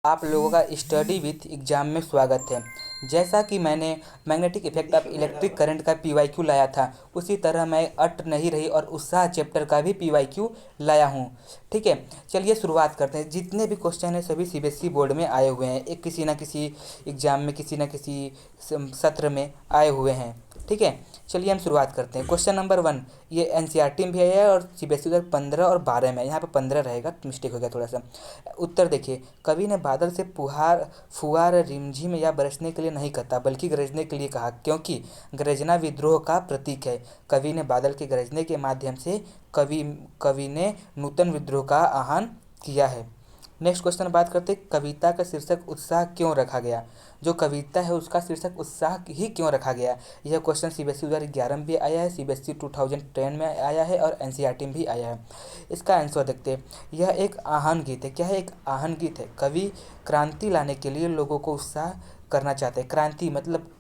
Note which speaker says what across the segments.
Speaker 1: आप लोगों का स्टडी विथ एग्जाम में स्वागत है। जैसा कि मैंने magnetic effect of electric current का पीवाईक्यू लाया था, उसी तरह मैं अट नहीं रही और उत्साह चैप्टर का भी पीवाईक्यू लाया हूँ। ठीक है, चलिए शुरुआत करते हैं। जितने भी क्वेश्चन हैं सभी सीबीएसई बोर्ड में आए हुए हैं, एक किसी ना किसी एग्जाम में किसी ना किसी सत्र में आए हुए हैं। ठीक है, चलिए हम शुरुआत करते हैं। क्वेश्चन नंबर 1 ये एनसीईआरटी में भी आया है और सीबीएसई 15 और 12 में, यहाँ पे 15 रहेगा, मिस्टेक हो गया थोड़ा सा। उत्तर देखिए, कवि ने बादल से फुहार रिमझिम या बरसने के लिए नहीं कहता बल्कि गरजने के लिए कहा, क्योंकि गरजना विद्रोह का प्रतीक है। कवि ने बादल के गरजने के माध्यम से कवि ने नूतन विद्रोह का आह्वान किया है। नेक्स्ट क्वेश्चन बात करते हैं, कविता का शीर्षक उत्साह क्यों रखा गया। जो कविता है उसका शीर्षक उत्साह ही क्यों रखा गया। यह क्वेश्चन सीबीएसई 2011 में भी आया है, सीबीएसई 2010 में आया है और एनसीईआरटी में भी आया है। इसका आंसर देखते हैं। यह एक आह्वान गीत है। क्या है? एक आह्वान गीत है। कवि क्रांति लाने के लिए लोगों को उत्साह करना चाहते हैं। क्रांति मतलब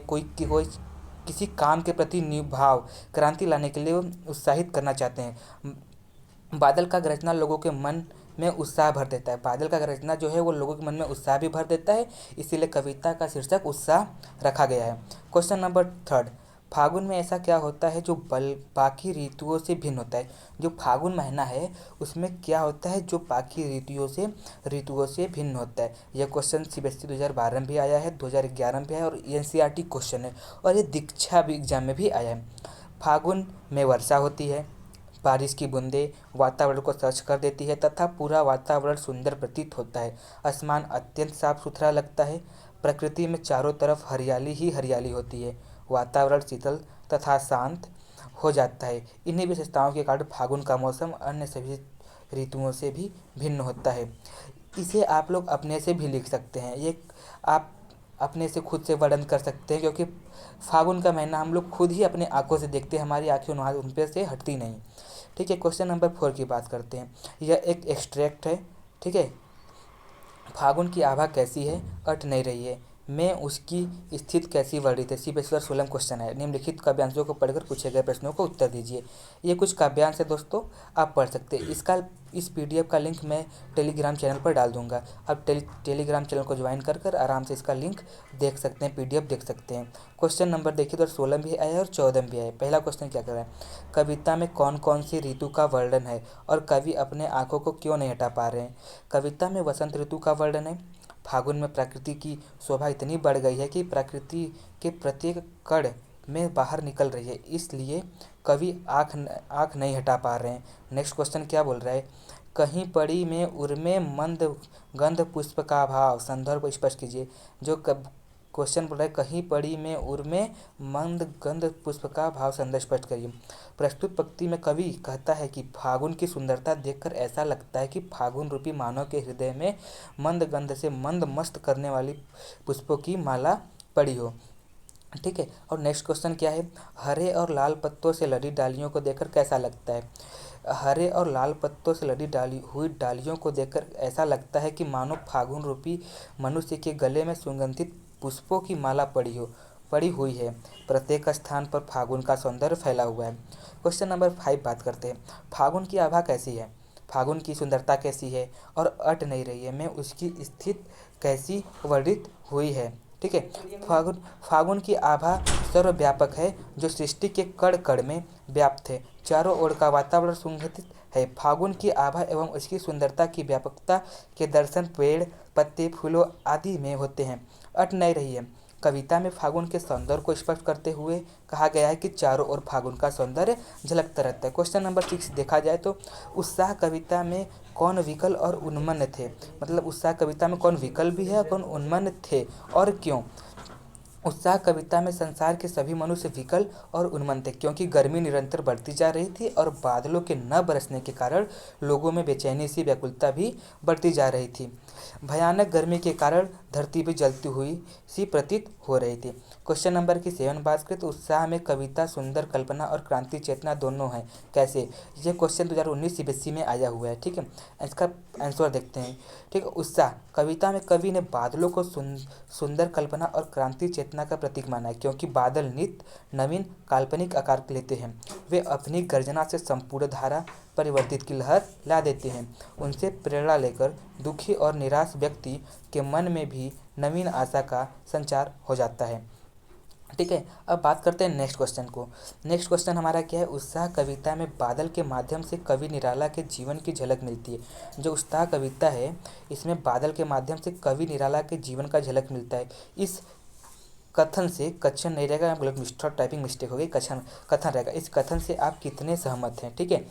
Speaker 1: कोई किसी काम के प्रति निभाव, क्रांति लाने के लिए उत्साहित करना चाहते हैं। बादल का गरजना लोगों के मन में उत्साह भर देता है। बादल का गरजना जो है वो लोगों के मन में उत्साह भी भर देता है, इसीलिए कविता का शीर्षक उत्साह रखा गया है। क्वेश्चन नंबर 3, फागुन में ऐसा क्या होता है जो बाकी ऋतुओं से भिन्न होता है। जो फागुन महीना है उसमें क्या होता है जो बाकी ऋतुओं से भिन्न होता है। यह क्वेश्चन सीबीएसई 2012 में भी आया है, 2011 में भी आया है और एनसीईआरटी क्वेश्चन है और ये दीक्षा भी एग्जाम में भी आया है। फागुन में वर्षा होती है, बारिश की बूंदें वातावरण को स्वच्छ कर देती है तथा पूरा वातावरण सुंदर प्रतीत होता है। आसमान अत्यंत साफ सुथरा लगता है। प्रकृति में चारों तरफ हरियाली ही हरियाली होती है। वातावरण शीतल तथा शांत हो जाता है। इन्हीं विशेषताओं के कारण फागुन का मौसम अन्य सभी ऋतुओं से भी भिन्न होता है। इसे आप लोग अपने से भी लिख सकते हैं। ये आप अपने से खुद से वर्णन कर सकते हैं, क्योंकि फागुन का महीना हम लोग खुद ही अपने आंखों से देखते हैं, हमारी आंखें उन पे से हटती नहीं। ठीक है, क्वेश्चन नंबर 4 की बात करते हैं। यह एक एक्सट्रैक्ट है। ठीक है, फागुन की आभा कैसी है, अट नहीं रही है, में उसकी स्थिति कैसी वर्णित है। सीबीएसई 16 क्वेश्चन है। निम्नलिखित काव्यांशों को पढ़कर पूछे गए प्रश्नों को उत्तर दीजिए। ये कुछ काव्यांश है दोस्तों, आप पढ़ सकते हैं। इस पीडीएफ का लिंक मैं टेलीग्राम चैनल पर डाल दूंगा। आप टेलीग्राम चैनल को ज्वाइन कर आराम से इसका लिंक देख सकते हैं, पीडीएफ देख सकते हैं। क्वेश्चन नंबर देखिए तो 16 भी आया है और 14 भी आया है। पहला क्वेश्चन क्या कर रहा है, कविता में कौन कौन सी ऋतु का वर्णन है और कवि अपने आंखों को क्यों नहीं हटा पा रहे हैं। कविता में वसंत ऋतु का वर्णन है। फागुन में प्रकृति की शोभा इतनी बढ़ गई है कि प्रकृति के प्रत्येक कण में बाहर निकल रही है, इसलिए कवि आँख नहीं हटा पा रहे हैं। नेक्स्ट क्वेश्चन क्या बोल रहा है, कहीं पड़ी में उर्मे मंद गंध पुष्प का भाव, संदर्भ को स्पष्ट कीजिए। जो क्वेश्चन बोल रहा है कहीं पड़ी में उर्मे मंद गंध पुष्प का भाव, संदर्भ स्पष्ट करिए। प्रस्तुत पंक्ति में कवि कहता है कि फागुन की सुंदरता देखकर ऐसा लगता है कि फागुन रूपी मानव के हृदय में मंद गंध से मंद मस्त करने वाली पुष्पों की माला पड़ी हो। ठीक है, और नेक्स्ट क्वेश्चन क्या है, हरे और लाल पत्तों से लदी डालियों को देखकर कैसा लगता है। हरे और लाल पत्तों से लदी हुई डालियों को देखकर ऐसा लगता है कि मानो फागुन रूपी मनुष्य के गले में सुगंधित पुष्पों की माला पड़ी हुई है। प्रत्येक स्थान पर फागुन का सौंदर्य फैला हुआ है। क्वेश्चन नंबर 5 बात करते हैं, फागुन की आभा कैसी है, फागुन की सुंदरता कैसी है और अट नहीं रही है, में उसकी स्थिति कैसी वर्णित हुई है। ठीक है, फागुन की आभा सर्वव्यापक है, जो सृष्टि के कण कण में व्याप्त है। चारों ओर का वातावरण सुगंधित है। फागुन की आभा एवं उसकी सुंदरता की व्यापकता के दर्शन पेड़ पत्ते फूलों आदि में होते हैं। अट नहीं रही है, कविता में फागुन के सौंदर्य को स्पष्ट करते हुए कहा गया है कि चारों ओर फागुन का सौंदर्य झलकता रहता है। क्वेश्चन नंबर 6 देखा जाए तो उत्साह कविता में कौन विकल और उन्मन्न थे। मतलब उत्साह कविता में कौन विकल भी है और कौन उन्मन्न थे और क्यों। उत्साह कविता में संसार के सभी मनुष्य विकल और उन्मत्त थे, क्योंकि गर्मी निरंतर बढ़ती जा रही थी और बादलों के न बरसने के कारण लोगों में बेचैनी सी व्याकुलता भी बढ़ती जा रही थी। भयानक गर्मी के कारण धरती भी जलती हुई सी प्रतीत हो रही थी। क्वेश्चन नंबर की 7 बात करें तो उत्साह में कविता सुंदर कल्पना और क्रांति चेतना दोनों है, कैसे। यह क्वेश्चन 2019 सीबीएसई में आया हुआ है। ठीक है, इसका आंसर देखते हैं। ठीक है, उत्साह कविता में कवि ने बादलों को सुंदर कल्पना और क्रांति चेतना चेतना का प्रतीक माना है, क्योंकि बादल नित्य नवीन काल्पनिक आकार लेते हैं। वे अपनी गर्जना से संपूर्ण धारा परिवर्तित की लहर ला देते हैं। उनसे प्रेरणा लेकर दुखी और निराश व्यक्ति के मन में भी नवीन आशा का संचार हो जाता है। ठीक है, अब बात करते हैं नेक्स्ट क्वेश्चन को। नेक्स्ट क्वेश्चन हमारा क्या है? उत्साह कविता में बादल के माध्यम से कवि निराला के जीवन की झलक मिलती है। जो उत्साह कविता है इसमें बादल के माध्यम से कवि निराला के जीवन का झलक मिलता है। इस कथन से कथन नहीं रहेगा, गलत मिस्टेक टाइपिंग मिस्टेक हो गई, कथन रहेगा। इस कथन से आप कितने सहमत हैं? ठीक है,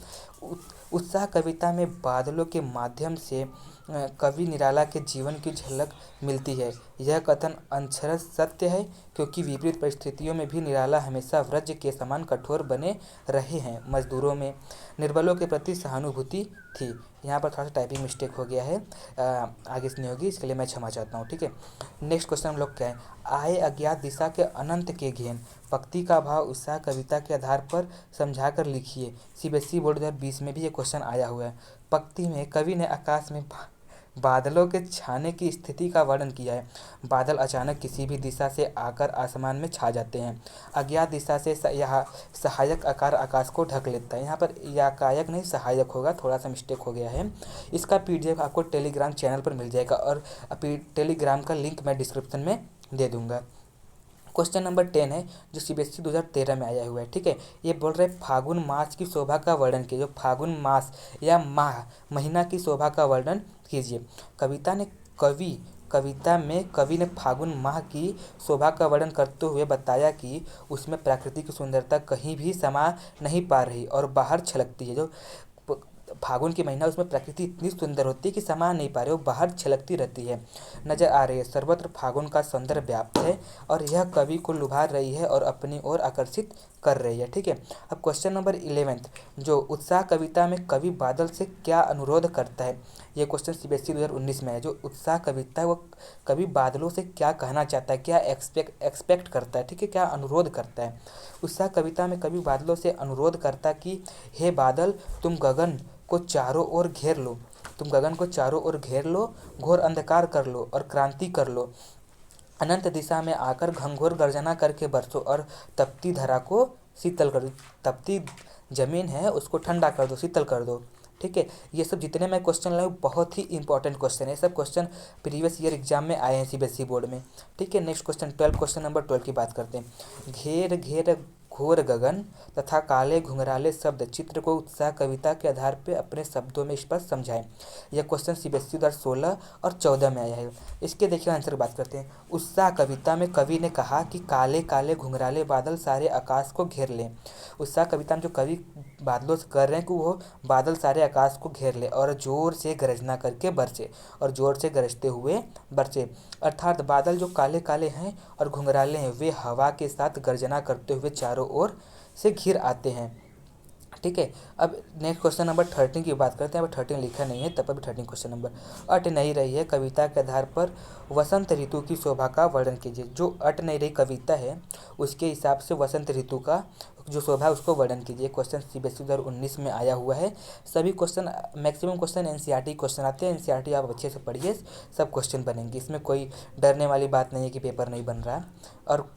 Speaker 1: उत्साह कविता में बादलों के माध्यम से कवि निराला के जीवन की झलक मिलती है। यह कथन अक्षरशः सत्य है, क्योंकि विपरीत परिस्थितियों में भी निराला हमेशा वज्र के समान कठोर बने रहे हैं। मजदूरों में निर्बलों के प्रति सहानुभूति थी। यहाँ पर थोड़ा सा टाइपिंग मिस्टेक हो गया है, आगे से नहीं होगी, इसके लिए मैं क्षमा चाहता हूँ। ठीक है, नेक्स्ट क्वेश्चन हम लोग क्या है? आए अज्ञात दिशा के अनंत के घेन, पक्ति का भाव उत्साह कविता के आधार पर समझा कर लिखिए। सीबीएसई बोर्ड 2020 में भी ये क्वेश्चन आया हुआ है। पक्ति में कवि ने आकाश में बादलों के छाने की स्थिति का वर्णन किया है। बादल अचानक किसी भी दिशा से आकर आसमान में छा जाते हैं। अज्ञात दिशा से यह सहायक आकार आकाश को ढक लेता है। यहाँ पर याकायक नहीं सहायक होगा, थोड़ा सा मिस्टेक हो गया है। इसका पीडीएफ आपको टेलीग्राम चैनल पर मिल जाएगा और टेलीग्राम का लिंक मैं डिस्क्रिप्शन में दे दूँगा। क्वेश्चन नंबर 10 है जो सीबीएसई 2013 में आया हुआ है। ठीक है, ये बोल रहे फागुन मास की शोभा का वर्णन कीजिए। जो फागुन मास या महीना की शोभा का वर्णन कीजिए। कविता में कवि ने फागुन माह की शोभा का वर्णन करते हुए बताया कि उसमें प्रकृति की सुंदरता कहीं भी समा नहीं पा रही और बाहर छलकती है। जो फागुन की महीना उसमें प्रकृति इतनी सुंदर होती है कि समा नहीं पा रही, वो बाहर छलकती रहती है, नजर आ रही है। सर्वत्र फागुन का सौंदर्य व्याप्त है और यह कवि को लुभा रही है और अपनी ओर आकर्षित कर रही है। ठीक है, अब क्वेश्चन नंबर 11 जो उत्साह कविता में कवि बादल से क्या अनुरोध करता है। ये क्वेश्चन सीबीएसई 2019 में है। जो उत्साह कविता है वो कवि बादलों से क्या कहना चाहता है, क्या एक्सपेक्ट करता है। ठीक है, क्या अनुरोध करता है। उत्साह कविता में कवि बादलों से अनुरोध करता कि हे बादल, तुम गगन को चारों ओर घेर लो, तुम गगन को चारों ओर घेर लो, घोर अंधकार कर लो और क्रांति कर लो। अनंत दिशा में आकर घंघोर गर्जना करके बरसो और तपती धरा को शीतल कर दो। तपती जमीन है उसको ठंडा कर दो, शीतल कर दो। ठीक है, ये सब जितने मैं क्वेश्चन लाए बहुत ही इंपॉर्टेंट क्वेश्चन है। सब क्वेश्चन प्रीवियस ईयर एग्जाम में आए हैं सीबीएसई बोर्ड में। ठीक है, नेक्स्ट क्वेश्चन 12, क्वेश्चन नंबर 12 की बात करते हैं। घेर घेर घोर गगन तथा काले घुंघराले शब्द चित्र को उत्साह कविता के आधार पर अपने शब्दों में स्पष्ट समझाएं। यह क्वेश्चन सीबीएसई 2016 और 14 में आया है। इसके देखिए आंसर की बात करते हैं। उत्साह कविता में कवि ने कहा कि काले काले घुंघराले बादल सारे आकाश को घेर लें। उत्साह कविता में जो कवि बादलों से कर रहे हैं कि वो बादल सारे आकाश को घेर ले और जोर से गरजना करके बरसे, और जोर से गरजते हुए बरसे। अर्थात बादल जो काले काले हैं और घुंघराले हैं वे हवा के साथ गर्जना करते हुए चारों ओर से घिर आते हैं। ठीक है, अब नेक्स्ट क्वेश्चन नंबर 13 की बात करते हैं। अब 13 लिखा नहीं है तब अभी 13 क्वेश्चन नंबर। अट नहीं रही है कविता के आधार पर वसंत ऋतु की शोभा का वर्णन कीजिए। जो अट नहीं रही कविता है उसके हिसाब से वसंत ऋतु का जो शोभा है उसको वर्णन कीजिए। क्वेश्चन सीबीएसई 2019 में आया हुआ है। सभी question maximum question NCERT question आते हैं। एनसीईआरटी आप अच्छे से पढ़िए, सब क्वेश्चन बनेंगे। इसमें कोई डरने वाली बात नहीं है कि पेपर नहीं बन रहा और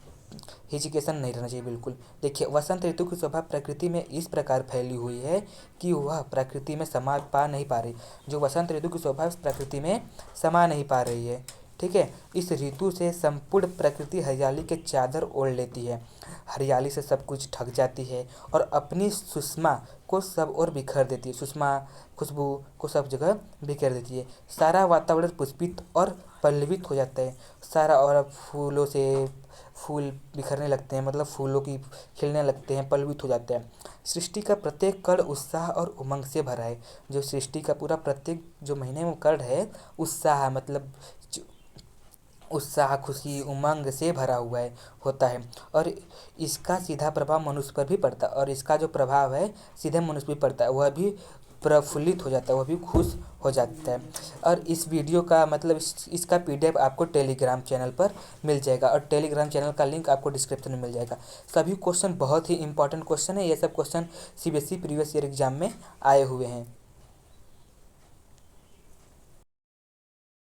Speaker 1: हिचकेशन नहीं रहना चाहिए बिल्कुल। देखिए, वसंत ऋतु की शोभा प्रकृति में इस प्रकार फैली हुई है कि वह प्रकृति में समा पा नहीं पा रही। जो वसंत ऋतु की शोभा प्रकृति में समा नहीं पा रही है। ठीक है, इस ऋतु से संपूर्ण प्रकृति हरियाली के चादर ओढ़ लेती है। हरियाली से सब कुछ ढक जाती है और अपनी सुषमा को सब और बिखेर देती है। सुषमा खुशबू को सब जगह बिखेर देती है। सारा वातावरण पुष्पित और पल्लवित हो जाता है। सारा और फूलों से फूल बिखरने लगते हैं, मतलब फूलों की खिलने लगते हैं, पल्लवित हो जाते हैं। सृष्टि का प्रत्येक कण उत्साह और उमंग से भरा है। जो सृष्टि का पूरा प्रत्येक जो महीने में कण है उत्साह मतलब उत्साह, खुशी, उमंग से भरा हुआ है होता है और इसका सीधा प्रभाव मनुष्य पर भी पड़ता है। और इसका जो प्रभाव है सीधे मनुष्य पर पड़ता है, वह भी प्रफुल्लित हो जाता है, वह भी खुश हो जाता है। और इस वीडियो का मतलब इसका पीडीएफ आपको टेलीग्राम चैनल पर मिल जाएगा और टेलीग्राम चैनल का लिंक आपको डिस्क्रिप्शन में मिल जाएगा। सभी क्वेश्चन बहुत ही इंपॉर्टेंट क्वेश्चन है। ये सब question CBSE previous year exam में आए हुए हैं।